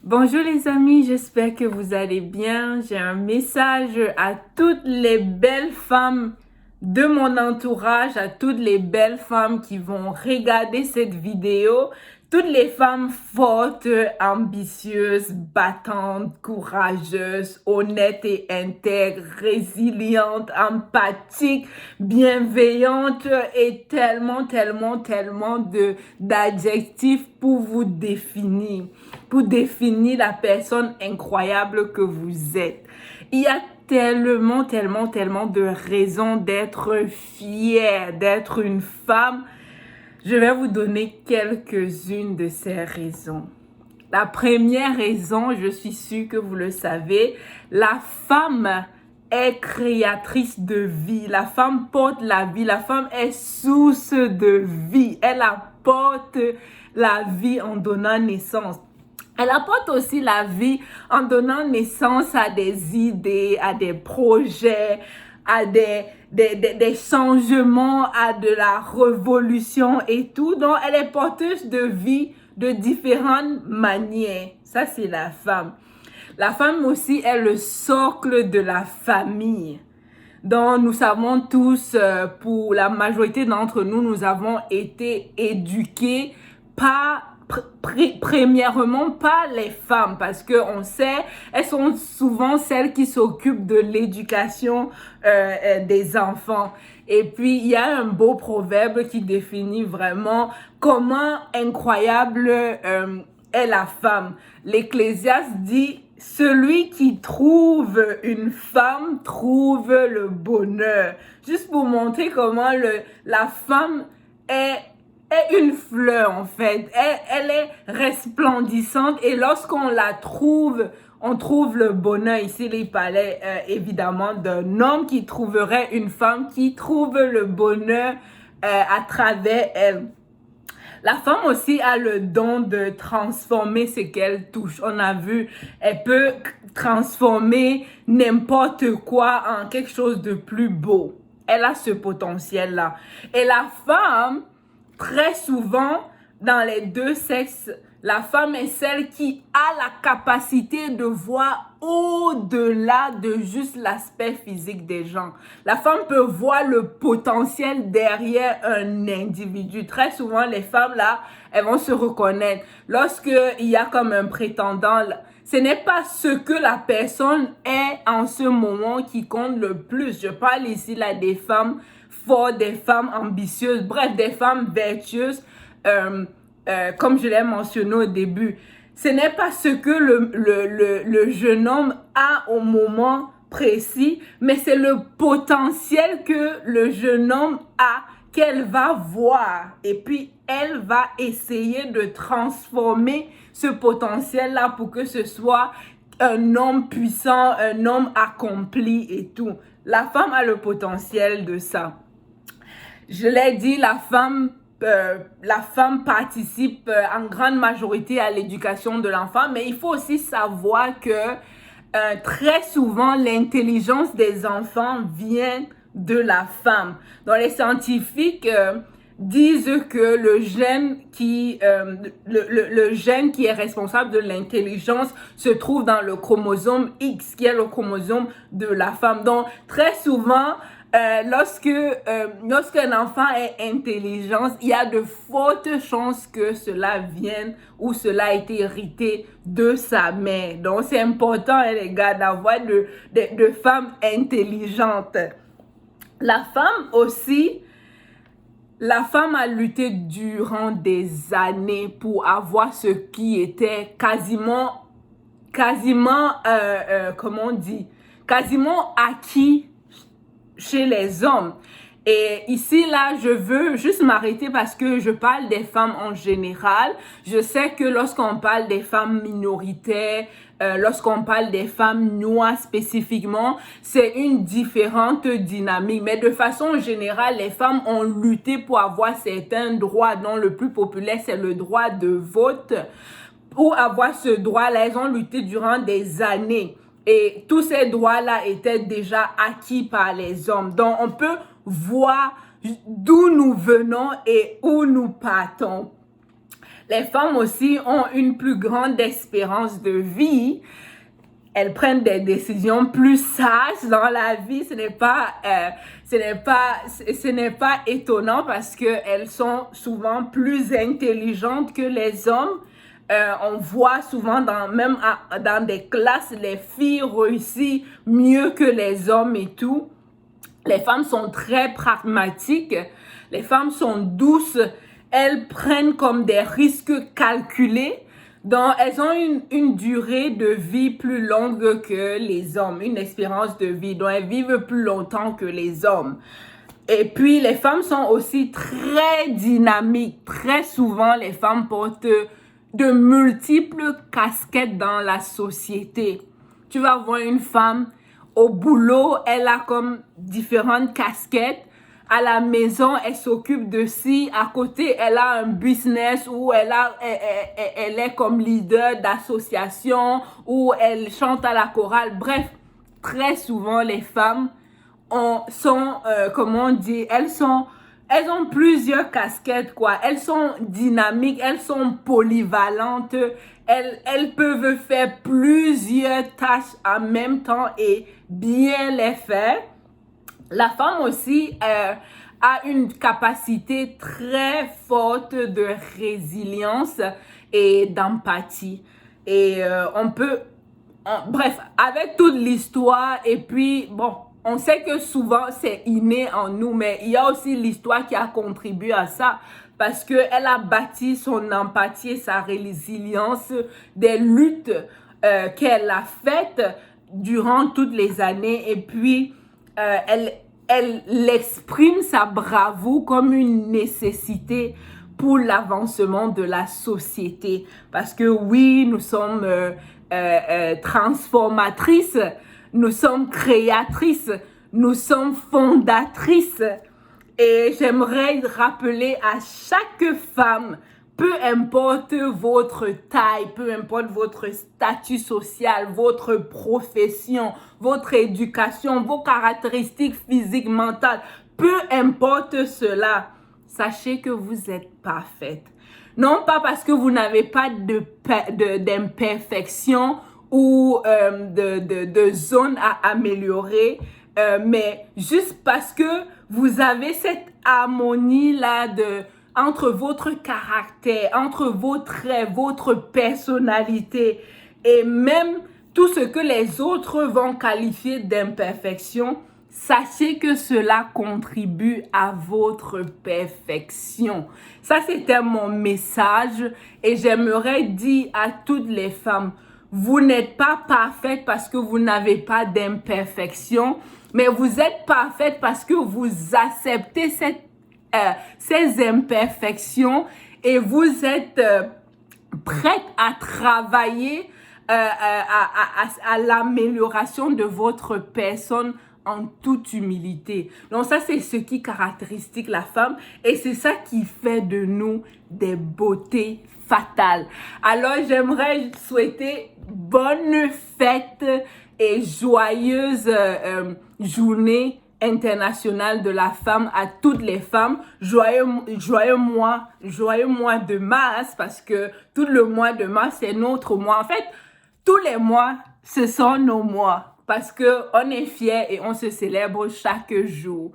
Bonjour les amis, j'espère que vous allez bien. J'ai un message à toutes les belles femmes de mon entourage, à toutes les belles femmes qui vont regarder cette vidéo, toutes les femmes fortes, ambitieuses, battantes, courageuses, honnêtes et intègres, résilientes, empathiques, bienveillantes et tellement d'adjectifs pour vous définir, pour définir la personne incroyable que vous êtes. Il y a tellement de raisons d'être fière, d'être une femme. Je vais vous donner quelques-unes de ces raisons. La première raison, je suis sûre que vous le savez, la femme est créatrice de vie. La femme porte la vie. La femme est source de vie. Elle apporte la vie en donnant naissance. Elle apporte aussi la vie en donnant naissance à des idées, à des projets, à des changements, à de la révolution et tout. Donc, elle est porteuse de vie de différentes manières. Ça, c'est la femme. La femme aussi est le socle de la famille. Donc, nous savons tous, pour la majorité d'entre nous, nous avons été éduqués premièrement par les femmes, parce que on sait, elles sont souvent celles qui s'occupent de l'éducation des enfants. Et puis, il y a un beau proverbe qui définit vraiment comment incroyable est la femme. L'Ecclésiaste dit: celui qui trouve une femme trouve le bonheur. Juste pour montrer comment la femme est une fleur en fait. Elle est resplendissante et lorsqu'on la trouve, on trouve le bonheur. Ici, il parlait évidemment d'un homme qui trouverait une femme qui trouve le bonheur à travers elle. La femme aussi a le don de transformer ce qu'elle touche. On a vu, elle peut transformer n'importe quoi en quelque chose de plus beau. Elle a ce potentiel-là. Et la femme, très souvent, dans les deux sexes, la femme est celle qui a la capacité de voir au-delà de juste l'aspect physique des gens. La femme peut voir le potentiel derrière un individu. Très souvent, les femmes, là, elles vont se reconnaître. Lorsqu'il y a comme un prétendant, ce n'est pas ce que la personne est en ce moment qui compte le plus. Je parle ici là des femmes fortes, des femmes ambitieuses, bref, des femmes vertueuses, comme je l'ai mentionné au début. Ce n'est pas ce que le jeune homme a au moment précis, mais c'est le potentiel que le jeune homme a, qu'elle va voir. Et puis, elle va essayer de transformer ce potentiel-là pour que ce soit un homme puissant, un homme accompli et tout. La femme a le potentiel de ça. Je l'ai dit, la femme participe en grande majorité à l'éducation de l'enfant, mais il faut aussi savoir que très souvent, l'intelligence des enfants vient de la femme. Donc, les scientifiques disent que le gène qui est responsable de l'intelligence se trouve dans le chromosome X, qui est le chromosome de la femme. Donc, très souvent, lorsqu'un enfant est intelligent, il y a de fortes chances que cela vienne ou cela a été hérité de sa mère. Donc, c'est important, les gars, d'avoir de femmes intelligentes. La femme aussi, la femme a lutté durant des années pour avoir ce qui était quasiment, comment on dit, quasiment acquis chez les hommes. Et ici, là, je veux juste m'arrêter parce que je parle des femmes en général. Je sais que lorsqu'on parle des femmes minoritaires, lorsqu'on parle des femmes noires spécifiquement, c'est une différente dynamique. Mais de façon générale, les femmes ont lutté pour avoir certains droits, dont le plus populaire, c'est le droit de vote. Pour avoir ce droit-là, elles ont lutté durant des années. Et tous ces droits-là étaient déjà acquis par les hommes. Donc, on peut voir d'où nous venons et où nous partons. Les femmes aussi ont une plus grande espérance de vie. Elles prennent des décisions plus sages dans la vie. Ce n'est pas étonnant parce que elles sont souvent plus intelligentes que les hommes. On voit souvent même dans des classes, les filles réussissent mieux que les hommes et tout. Les femmes sont très pragmatiques. Les femmes sont douces. Elles prennent comme des risques calculés. Donc, elles ont une durée de vie plus longue que les hommes, une espérance de vie. Donc, elles vivent plus longtemps que les hommes. Et puis, les femmes sont aussi très dynamiques. Très souvent, les femmes portent de multiples casquettes dans la société. Tu vas voir une femme au boulot, elle a comme différentes casquettes. À la maison, elle s'occupe de ci. À côté, elle a un business où elle est comme leader d'association, où elle chante à la chorale. Bref, très souvent, les femmes comment on dit, elles ont plusieurs casquettes, quoi. Elles sont dynamiques, elles sont polyvalentes. Elles peuvent faire plusieurs tâches en même temps et bien les faire. La femme aussi a une capacité très forte de résilience et d'empathie. Et bref, avec toute l'histoire et puis, bon, on sait que souvent c'est inné en nous, mais il y a aussi l'histoire qui a contribué à ça parce qu'elle a bâti son empathie et sa résilience des luttes qu'elle a faites durant toutes les années et puis elle exprime sa bravoure comme une nécessité pour l'avancement de la société. Parce que oui, nous sommes transformatrices, nous sommes créatrices, nous sommes fondatrices. Et j'aimerais rappeler à chaque femme, peu importe votre taille, peu importe votre statut social, votre profession, votre éducation, vos caractéristiques physiques, mentales, peu importe cela, sachez que vous êtes parfaite. Non pas parce que vous n'avez pas d'imperfection ou de zone à améliorer, mais juste parce que vous avez cette harmonie-là entre votre caractère, entre vos traits, votre personnalité et même tout ce que les autres vont qualifier d'imperfection, sachez que cela contribue à votre perfection. Ça, c'était mon message et j'aimerais dire à toutes les femmes, vous n'êtes pas parfaite parce que vous n'avez pas d'imperfection, mais vous êtes parfaite parce que vous acceptez ces imperfections et vous êtes prête à travailler à l'amélioration de votre personne en toute humilité. Donc ça, c'est ce qui caractérise la femme et c'est ça qui fait de nous des beautés fatales. Alors, j'aimerais souhaiter bonne fête et joyeuse journée internationale de la femme à toutes les femmes. Joyeux mois de mars parce que tout le mois de mars, c'est notre mois. En fait, tous les mois, ce sont nos mois parce qu'on est fiers et on se célèbre chaque jour.